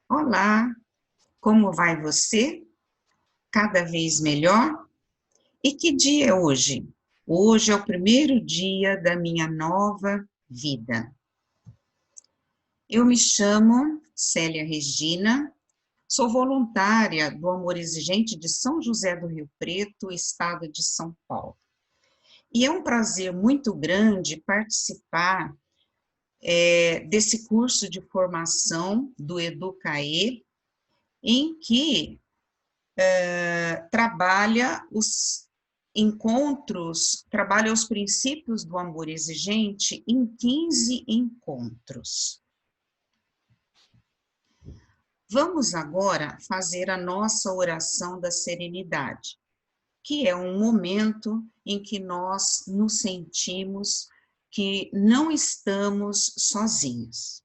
Olá, como vai você? Cada vez melhor? E que dia é hoje? Hoje é o primeiro dia da minha nova vida. Eu me chamo Célia Regina, sou voluntária do Amor Exigente de São José do Rio Preto, estado de São Paulo. E é um prazer muito grande participar desse curso de formação do Educaê, em que trabalha os encontros, trabalha os princípios do amor exigente em 15 encontros. Vamos agora fazer a nossa oração da serenidade, que é um momento em que nós nos sentimos que não estamos sozinhos.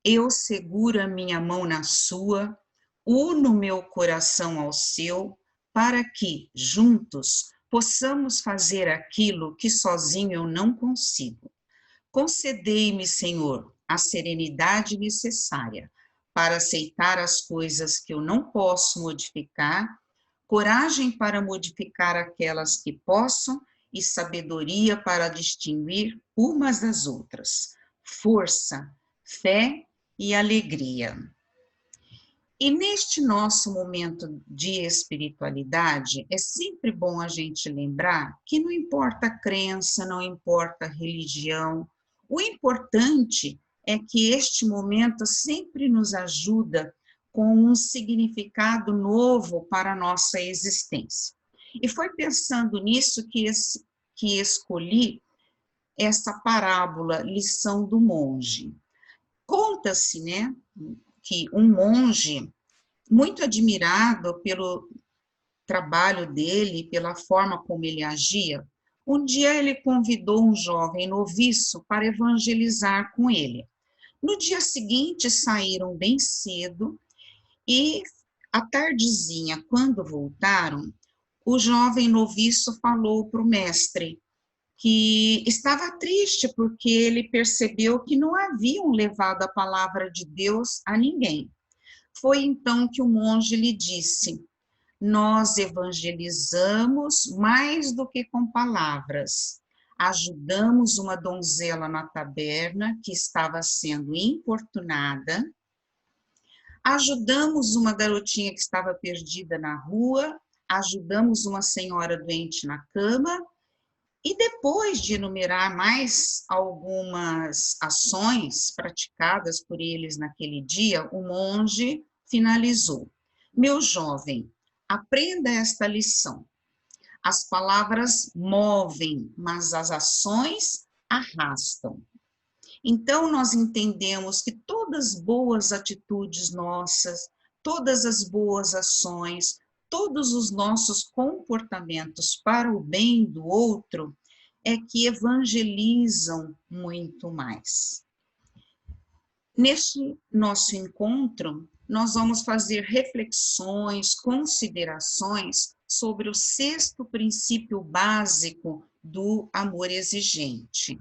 Eu seguro a minha mão na sua, uno meu coração ao seu, para que, juntos, possamos fazer aquilo que sozinho eu não consigo. Concedei-me, Senhor, a serenidade necessária para aceitar as coisas que eu não posso modificar, coragem para modificar aquelas que posso e sabedoria para distinguir umas das outras, força, fé e alegria. E neste nosso momento de espiritualidade, é sempre bom a gente lembrar que não importa a crença, não importa a religião, o importante é que este momento sempre nos ajuda com um significado novo para a nossa existência. E foi pensando nisso que escolhi essa parábola, Lição do Monge. Conta-se, né, que um monge, muito admirado pelo trabalho dele, pela forma como ele agia, um dia ele convidou um jovem noviço para evangelizar com ele. No dia seguinte, saíram bem cedo e, à tardezinha, quando voltaram, o jovem noviço falou para o mestre que estava triste porque ele percebeu que não haviam levado a palavra de Deus a ninguém. Foi então que o monge lhe disse: nós evangelizamos mais do que com palavras. Ajudamos uma donzela na taberna que estava sendo importunada, ajudamos uma garotinha que estava perdida na rua, ajudamos uma senhora doente na cama. E depois de enumerar mais algumas ações praticadas por eles naquele dia, o monge finalizou: meu jovem, aprenda esta lição. As palavras movem, mas as ações arrastam. Então, nós entendemos que todas as boas atitudes nossas, todas as boas ações, todos os nossos comportamentos para o bem do outro é que evangelizam muito mais. Neste nosso encontro, nós vamos fazer reflexões, considerações sobre o sexto princípio básico do amor exigente,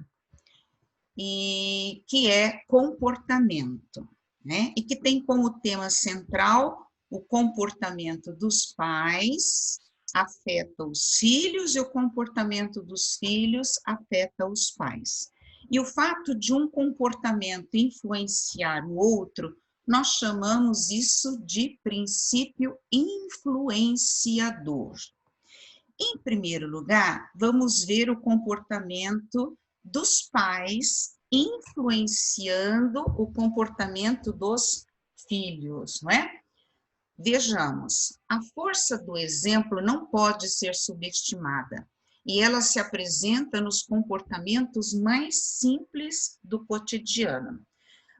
e que é comportamento, né? E que tem como tema central o comportamento dos pais afeta os filhos e o comportamento dos filhos afeta os pais. E o fato de um comportamento influenciar o outro, nós chamamos isso de princípio influenciador. Em primeiro lugar, vamos ver o comportamento dos pais influenciando o comportamento dos filhos, não é? Vejamos, a força do exemplo não pode ser subestimada e ela se apresenta nos comportamentos mais simples do cotidiano.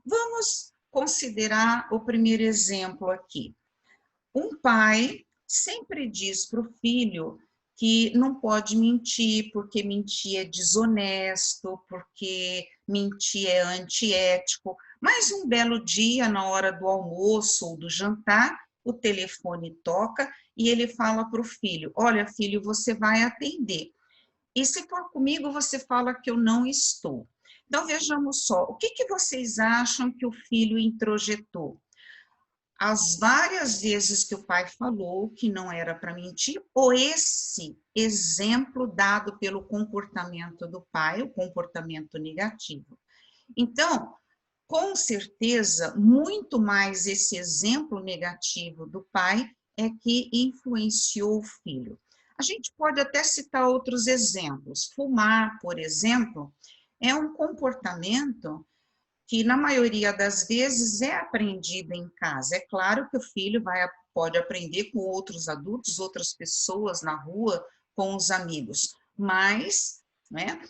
Vamos considerar o primeiro exemplo aqui. Um pai sempre diz para o filho que não pode mentir, porque mentir é desonesto, porque mentir é antiético, Mas um belo dia, na hora do almoço ou do jantar, o telefone toca e ele fala para o filho: olha, filho, você vai atender. E se for comigo, você fala que eu não estou. Então, vejamos só, o que vocês acham que o filho introjetou? As várias vezes que o pai falou que não era para mentir, ou esse exemplo dado pelo comportamento do pai, o comportamento negativo. Então, com certeza, muito mais esse exemplo negativo do pai é que influenciou o filho. A gente pode até citar outros exemplos. Fumar, por exemplo, é um comportamento que, na maioria das vezes, é aprendido em casa. É claro que o filho pode aprender com outros adultos, outras pessoas na rua, com os amigos, mas, né,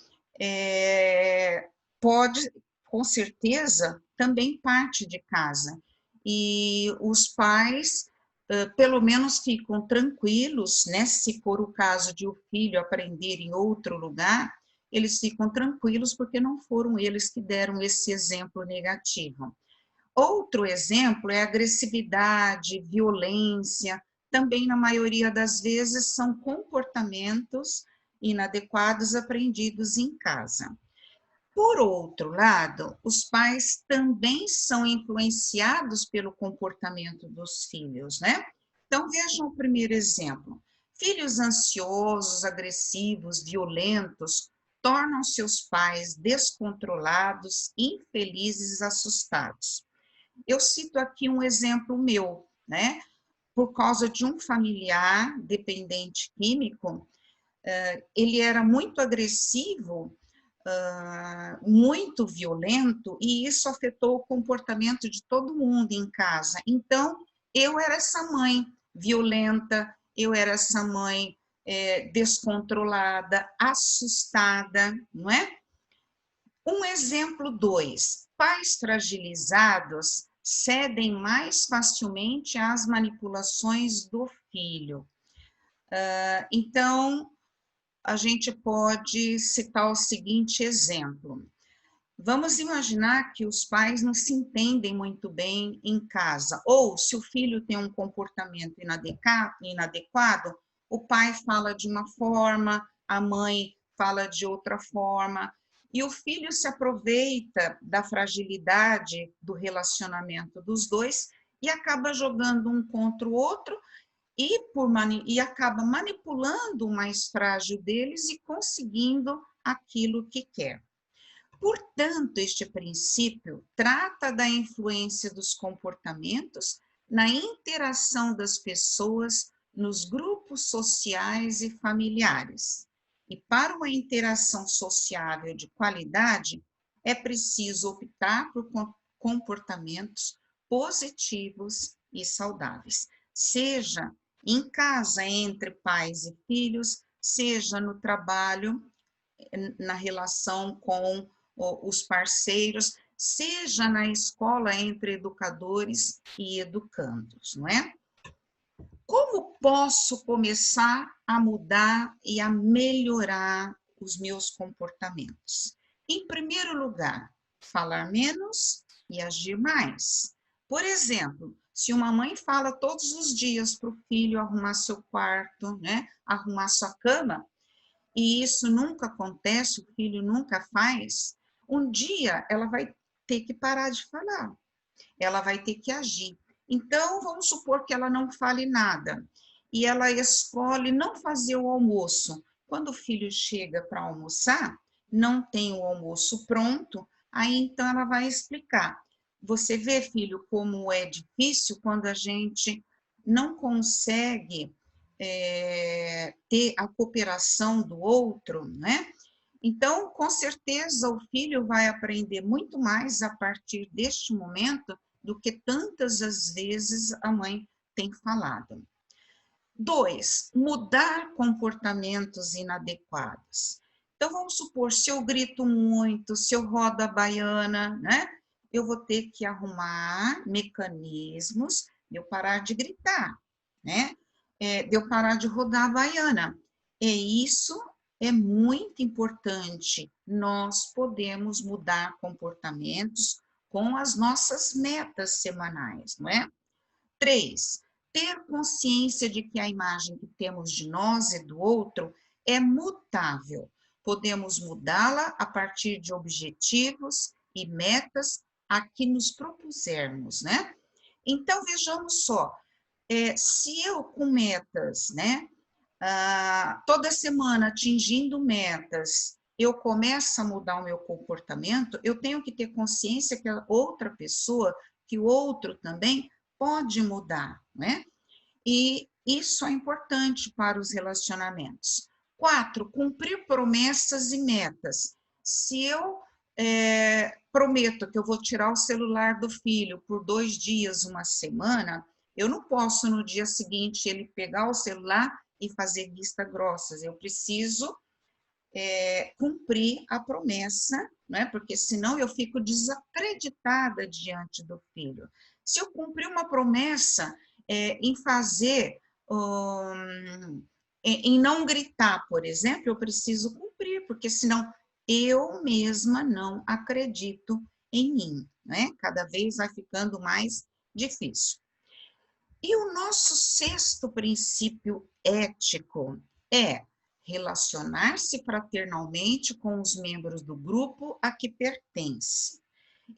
pode, com certeza, também parte de casa. E os pais, pelo menos, ficam tranquilos, né, se for o caso de o filho aprender em outro lugar, eles ficam tranquilos porque não foram eles que deram esse exemplo negativo. Outro exemplo é agressividade, violência, também na maioria das vezes são comportamentos inadequados aprendidos em casa. Por outro lado, os pais também são influenciados pelo comportamento dos filhos, né? Então, vejam o primeiro exemplo. Filhos ansiosos, agressivos, violentos, tornam seus pais descontrolados, infelizes, assustados. Eu cito aqui um exemplo meu, né? Por causa de um familiar dependente químico, ele era muito agressivo, muito violento, e isso afetou o comportamento de todo mundo em casa. Então, eu era essa mãe violenta, eu era essa mãe descontrolada, assustada, não é? Um exemplo 2, pais fragilizados cedem mais facilmente às manipulações do filho. Então, a gente pode citar o seguinte exemplo. Vamos imaginar que os pais não se entendem muito bem em casa, ou se o filho tem um comportamento inadequado, o pai fala de uma forma, a mãe fala de outra forma, e o filho se aproveita da fragilidade do relacionamento dos dois e acaba jogando um contra o outro e acaba manipulando o mais frágil deles e conseguindo aquilo que quer. Portanto, este princípio trata da influência dos comportamentos na interação das pessoas nos grupos sociais e familiares. E para uma interação sociável de qualidade, é preciso optar por comportamentos positivos e saudáveis, seja em casa entre pais e filhos, seja no trabalho, na relação com os parceiros, seja na escola entre educadores e educandos, não é? Como posso começar a mudar e a melhorar os meus comportamentos? Em primeiro lugar, falar menos e agir mais. Por exemplo, se uma mãe fala todos os dias para o filho arrumar seu quarto, né, arrumar sua cama, e isso nunca acontece, o filho nunca faz, um dia ela vai ter que parar de falar, ela vai ter que agir. Então, vamos supor que ela não fale nada e ela escolhe não fazer o almoço. Quando o filho chega para almoçar, não tem o almoço pronto, aí então ela vai explicar. Você vê, filho, como é difícil quando a gente não consegue ter a cooperação do outro, né? Então, com certeza, o filho vai aprender muito mais a partir deste momento do que tantas as vezes a mãe tem falado. 2, mudar comportamentos inadequados. Então, vamos supor, se eu grito muito, se eu rodo a baiana, né? Eu vou ter que arrumar mecanismos de eu parar de gritar, né? De eu parar de rodar a baiana. E isso é muito importante. Nós podemos mudar comportamentos com as nossas metas semanais, não é? 3, ter consciência de que a imagem que temos de nós e do outro é mutável. Podemos mudá-la a partir de objetivos e metas a que nos propusermos, né? Então, vejamos só, se eu com metas, né, toda semana atingindo metas, eu começo a mudar o meu comportamento, eu tenho que ter consciência que a outra pessoa, que o outro também pode mudar, né? E isso é importante para os relacionamentos. 4, cumprir promessas e metas. Se eu prometo que eu vou tirar o celular do filho por 2 dias, uma semana, eu não posso no dia seguinte ele pegar o celular e fazer vista grossas. Eu preciso cumprir a promessa, né? Porque senão eu fico desacreditada diante do filho. Se eu cumprir uma promessa em fazer, em não gritar, por exemplo, eu preciso cumprir, porque senão eu mesma não acredito em mim, né? Cada vez vai ficando mais difícil. E o nosso sexto princípio ético é relacionar-se fraternalmente com os membros do grupo a que pertence.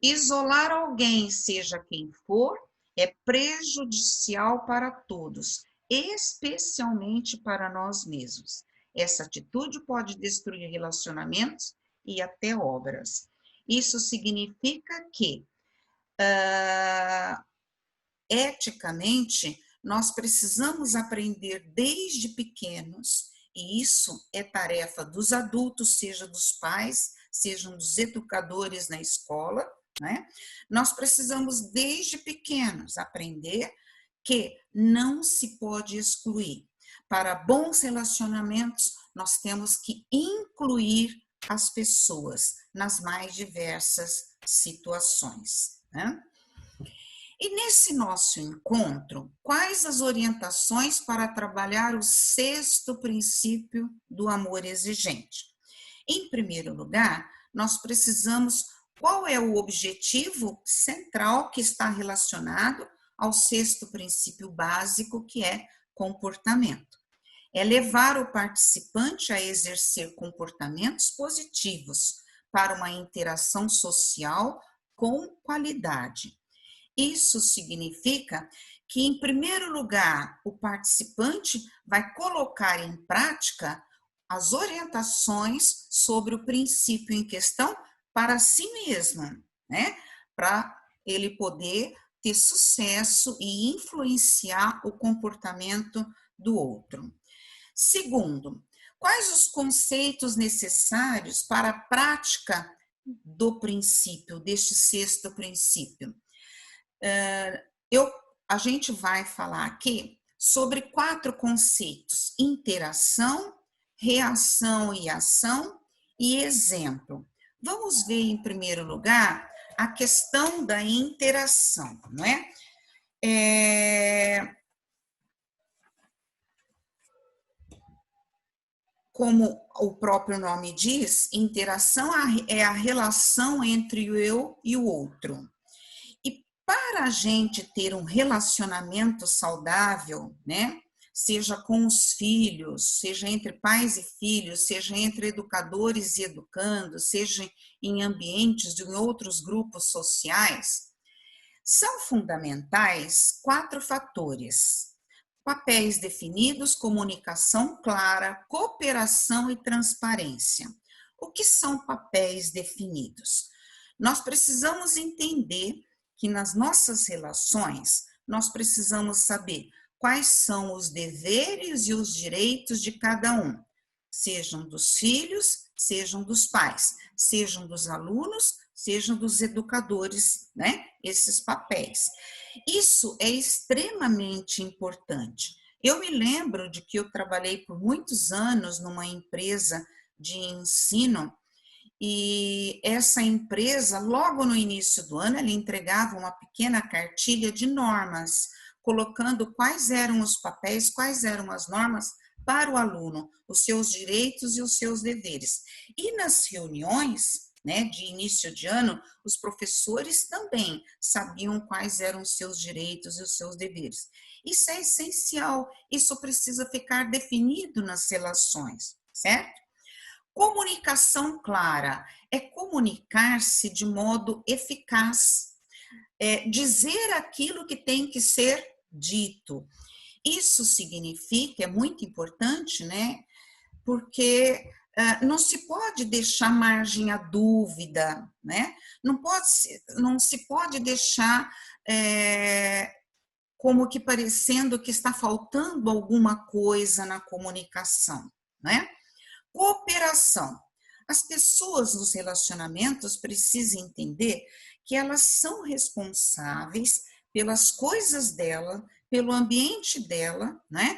Isolar alguém, seja quem for, é prejudicial para todos, especialmente para nós mesmos. Essa atitude pode destruir relacionamentos e até obras. Isso significa que, eticamente, nós precisamos aprender desde pequenos, e isso é tarefa dos adultos, seja dos pais, sejam dos educadores na escola, né? Nós precisamos desde pequenos aprender que não se pode excluir. Para bons relacionamentos, nós temos que incluir as pessoas nas mais diversas situações, né? E nesse nosso encontro, quais as orientações para trabalhar o sexto princípio do amor exigente? Em primeiro lugar, nós precisamos qual é o objetivo central que está relacionado ao sexto princípio básico, que é comportamento. É levar o participante a exercer comportamentos positivos para uma interação social com qualidade. Isso significa que, em primeiro lugar, o participante vai colocar em prática as orientações sobre o princípio em questão para si mesmo, né? Para ele poder ter sucesso e influenciar o comportamento do outro. Segundo, quais os conceitos necessários para a prática do princípio, deste sexto princípio? A gente vai falar aqui sobre 4 conceitos: interação, reação e ação e exemplo. Vamos ver, em primeiro lugar, a questão da interação, não é? Como o próprio nome diz, interação é a relação entre o eu e o outro. Para a gente ter um relacionamento saudável, né? Seja com os filhos, seja entre pais e filhos, seja entre educadores e educandos, seja em ambientes de outros grupos sociais, são fundamentais 4 fatores: papéis definidos, comunicação clara, cooperação e transparência. O que são papéis definidos? Nós precisamos entender que nas nossas relações, nós precisamos saber quais são os deveres e os direitos de cada um, sejam dos filhos, sejam dos pais, sejam dos alunos, sejam dos educadores, né? Esses papéis. Isso é extremamente importante. Eu me lembro de que eu trabalhei por muitos anos numa empresa de ensino. E essa empresa, logo no início do ano, ela entregava uma pequena cartilha de normas, colocando quais eram os papéis, quais eram as normas para o aluno, os seus direitos e os seus deveres. E nas reuniões, né, de início de ano, os professores também sabiam quais eram os seus direitos e os seus deveres. Isso é essencial, isso precisa ficar definido nas relações, certo? Comunicação clara é comunicar-se de modo eficaz, é dizer aquilo que tem que ser dito. Isso significa, é muito importante, né? Porque não se pode deixar margem à dúvida, né? Não se pode deixar como que parecendo que está faltando alguma coisa na comunicação, né? Cooperação. As pessoas nos relacionamentos precisam entender que elas são responsáveis pelas coisas dela, pelo ambiente dela, né?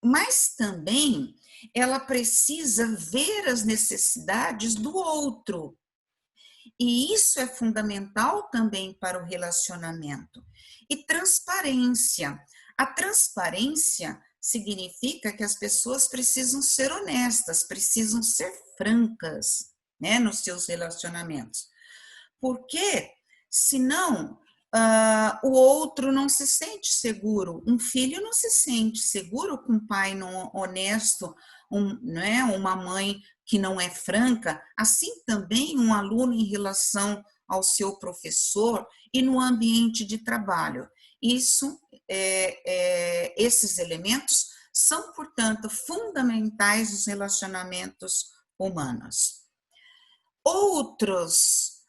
Mas também ela precisa ver as necessidades do outro. E isso é fundamental também para o relacionamento. E transparência. A transparência significa que as pessoas precisam ser honestas, precisam ser francas, né, nos seus relacionamentos. Porque, senão, o outro não se sente seguro. Um filho não se sente seguro com um pai não honesto, né, uma mãe que não é franca. Assim também um aluno em relação ao seu professor e no ambiente de trabalho. Esses elementos são, portanto, fundamentais nos relacionamentos humanos. Outros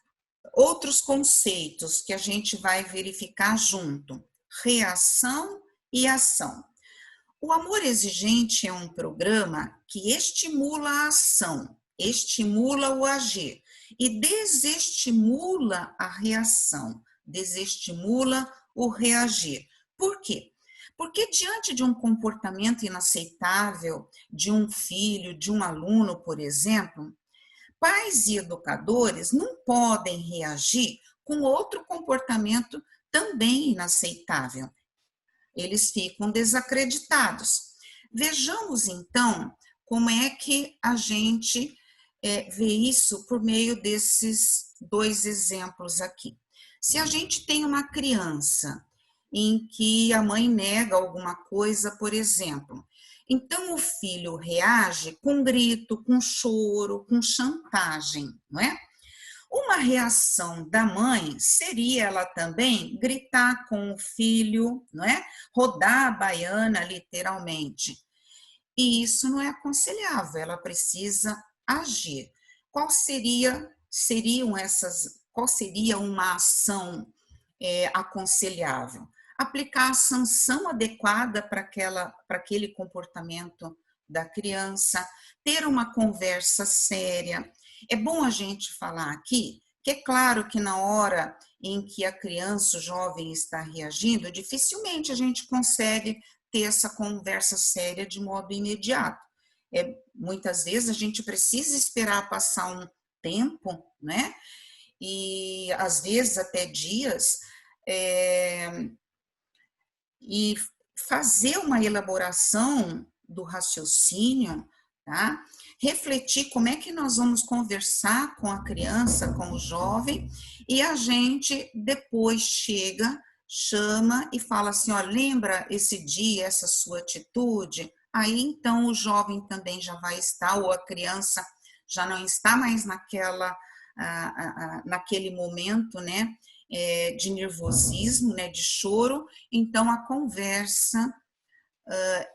conceitos que a gente vai verificar junto: reação e ação. O Amor Exigente é um programa que estimula a ação, estimula o agir e desestimula a reação, desestimula o reagir. Por quê? Porque diante de um comportamento inaceitável de um filho, de um aluno, por exemplo, pais e educadores não podem reagir com outro comportamento também inaceitável. Eles ficam desacreditados. Vejamos, então, como é que a gente vê isso por meio desses dois exemplos aqui. Se a gente tem uma criança em que a mãe nega alguma coisa, por exemplo, então o filho reage com grito, com choro, com chantagem, não é? Uma reação da mãe seria ela também gritar com o filho, não é? Rodar a baiana literalmente. E isso não é aconselhável, ela precisa agir. Qual seria uma ação aconselhável? Aplicar a sanção adequada para aquele comportamento da criança, ter uma conversa séria. É bom a gente falar aqui que é claro que na hora em que a criança, o jovem está reagindo, dificilmente a gente consegue ter essa conversa séria de modo imediato. Muitas vezes a gente precisa esperar passar um tempo, né? E às vezes até dias, e fazer uma elaboração do raciocínio, tá? Refletir como é que nós vamos conversar com a criança, com o jovem, e a gente depois chama e fala assim, ó, lembra esse dia, essa sua atitude? Aí então o jovem também já vai estar, ou a criança já não está mais naquele momento, né, de nervosismo, né, de choro, então a conversa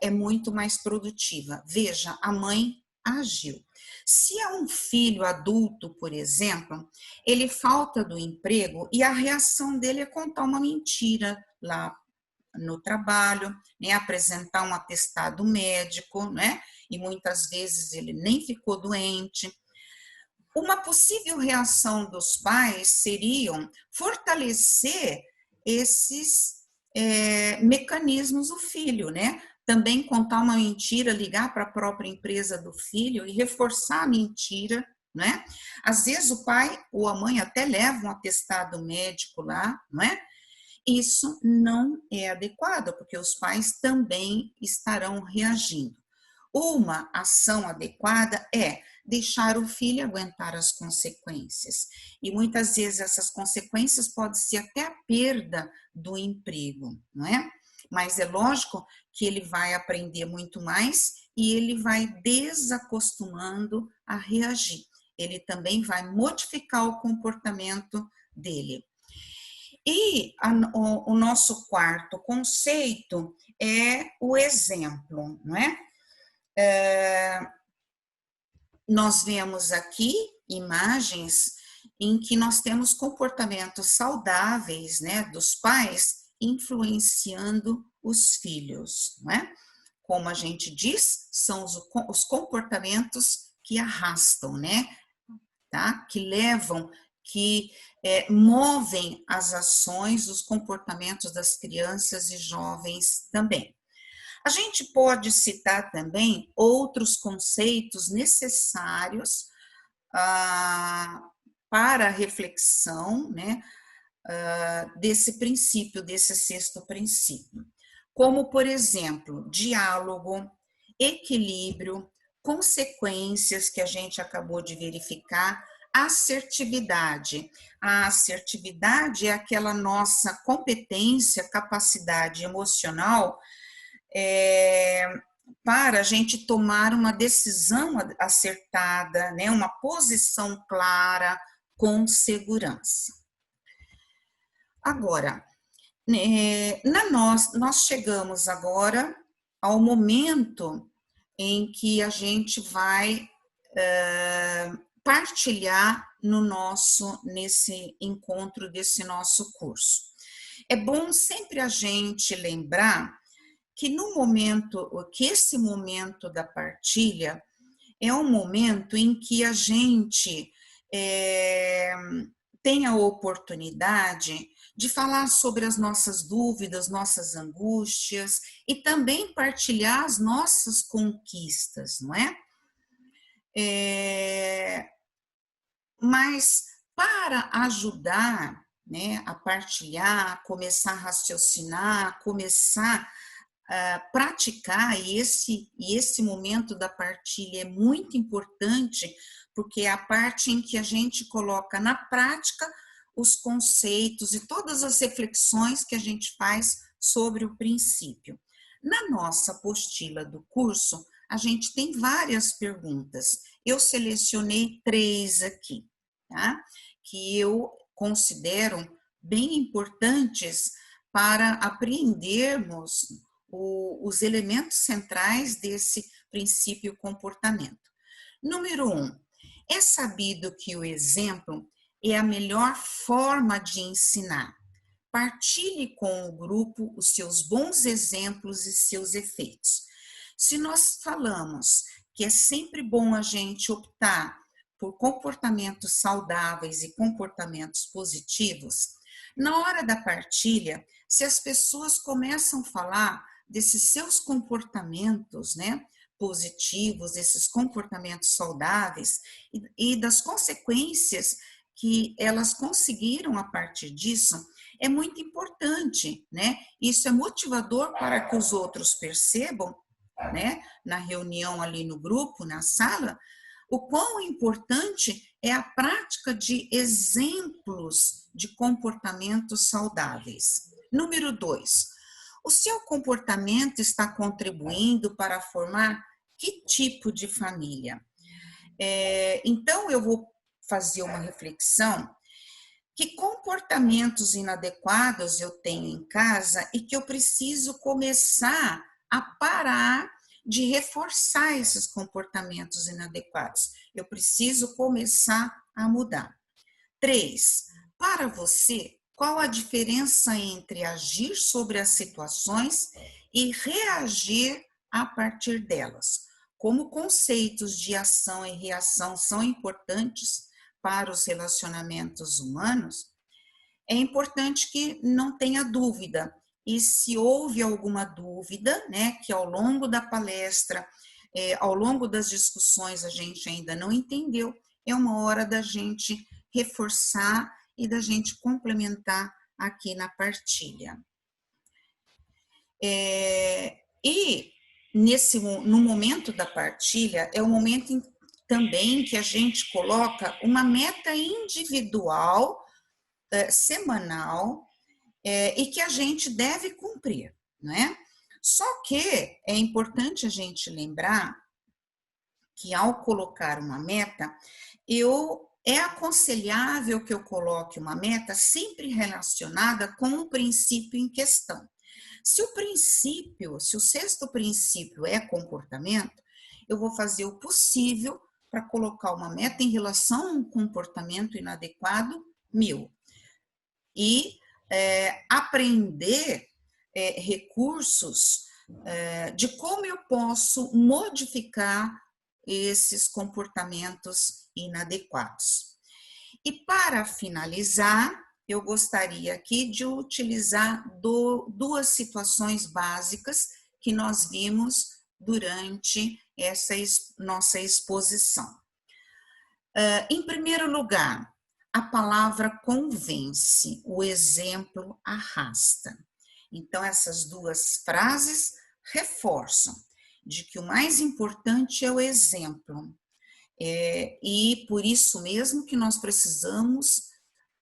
é muito mais produtiva. Veja, a mãe agiu. Se é um filho adulto, por exemplo, ele falta do emprego e a reação dele é contar uma mentira lá no trabalho, né, apresentar um atestado médico, né, e muitas vezes ele nem ficou doente. Uma possível reação dos pais seriam fortalecer esses mecanismos do filho, né? Também contar uma mentira, ligar para a própria empresa do filho e reforçar a mentira, né? Às vezes o pai ou a mãe até levam um atestado médico lá, não é? Isso não é adequado, porque os pais também estarão reagindo. Uma ação adequada é deixar o filho aguentar as consequências. E muitas vezes essas consequências podem ser até a perda do emprego, não é? Mas é lógico que ele vai aprender muito mais e ele vai desacostumando a reagir. Ele também vai modificar o comportamento dele. E o nosso quarto conceito é o exemplo, não é? Nós vemos aqui imagens em que nós temos comportamentos saudáveis, né, dos pais influenciando os filhos, não é? Como a gente diz, são os comportamentos que arrastam, né, tá? Que levam, que movem as ações, os comportamentos das crianças e jovens também. A gente pode citar também outros conceitos necessários para a reflexão, né, desse princípio, desse sexto princípio. Como, por exemplo, diálogo, equilíbrio, consequências que a gente acabou de verificar, assertividade. A assertividade é aquela nossa competência, capacidade emocional para a gente tomar uma decisão acertada, né, uma posição clara, com segurança. Agora, nós chegamos agora ao momento em que a gente vai partilhar nesse encontro desse nosso curso. É bom sempre a gente lembrar que esse momento da partilha é um momento em que a gente tem a oportunidade de falar sobre as nossas dúvidas, nossas angústias e também partilhar as nossas conquistas, não é? Mas para ajudar, né, a partilhar, a começar a raciocinar, a começar praticar, e esse momento da partilha é muito importante, porque é a parte em que a gente coloca na prática os conceitos e todas as reflexões que a gente faz sobre o princípio. Na nossa apostila do curso, a gente tem várias perguntas. Eu selecionei 3 aqui, tá? Que eu considero bem importantes para apreendermos os elementos centrais desse princípio comportamento. Número 1, é sabido que o exemplo é a melhor forma de ensinar. Partilhe com o grupo os seus bons exemplos e seus efeitos. Se nós falamos que é sempre bom a gente optar por comportamentos saudáveis e comportamentos positivos, na hora da partilha, se as pessoas começam a falar desses seus comportamentos, né, positivos, esses comportamentos saudáveis e das consequências que elas conseguiram a partir disso, é muito importante, né? Isso é motivador para que os outros percebam, né, na reunião ali no grupo, na sala, o quão importante é a prática de exemplos de comportamentos saudáveis. Número 2, o seu comportamento está contribuindo para formar que tipo de família? Então, eu vou fazer uma reflexão. Que comportamentos inadequados eu tenho em casa e que eu preciso começar a parar de reforçar esses comportamentos inadequados? Eu preciso começar a mudar. 3, para você, qual a diferença entre agir sobre as situações e reagir a partir delas? Como conceitos de ação e reação são importantes para os relacionamentos humanos, é importante que não tenha dúvida. E se houve alguma dúvida, né, que ao longo da palestra, ao longo das discussões a gente ainda não entendeu, é uma hora da gente reforçar e da gente complementar aqui na partilha. E no momento da partilha, é o momento também que a gente coloca uma meta individual, semanal, e que a gente deve cumprir, não é? Só que é importante a gente lembrar que ao colocar uma meta, é aconselhável que eu coloque uma meta sempre relacionada com o princípio em questão. Se o sexto princípio é comportamento, eu vou fazer o possível para colocar uma meta em relação a um comportamento inadequado meu. E aprender recursos de como eu posso modificar esses comportamentos inadequados. E para finalizar, eu gostaria aqui de utilizar duas situações básicas que nós vimos durante essa nossa exposição. Em primeiro lugar, a palavra convence, o exemplo arrasta. Então, essas duas frases reforçam de que o mais importante é o exemplo. E por isso mesmo que nós precisamos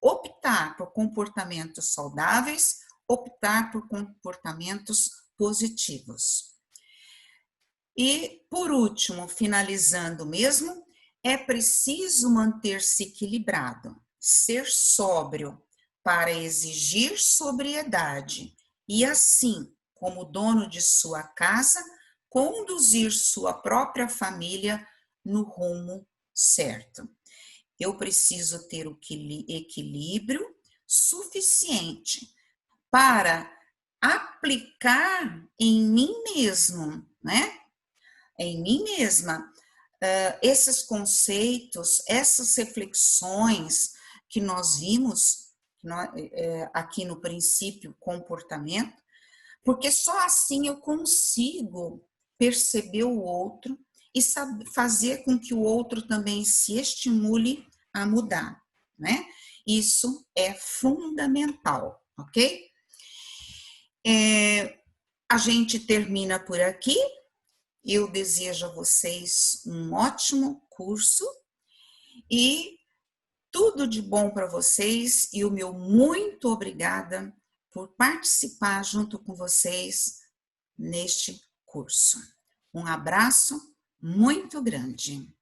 optar por comportamentos saudáveis, optar por comportamentos positivos. E, por último, finalizando mesmo, é preciso manter-se equilibrado, ser sóbrio para exigir sobriedade e, assim, como dono de sua casa, conduzir sua própria família no rumo certo. Eu preciso ter o equilíbrio suficiente para aplicar em mim mesmo, né? Em mim mesma, esses conceitos, essas reflexões que nós vimos aqui no princípio comportamento, porque só assim eu consigo perceber o outro e fazer com que o outro também se estimule a mudar, né? Isso é fundamental, ok? A gente termina por aqui. Eu desejo a vocês um ótimo curso e tudo de bom para vocês e o meu muito obrigada por participar junto com vocês neste curso. Um abraço muito grande.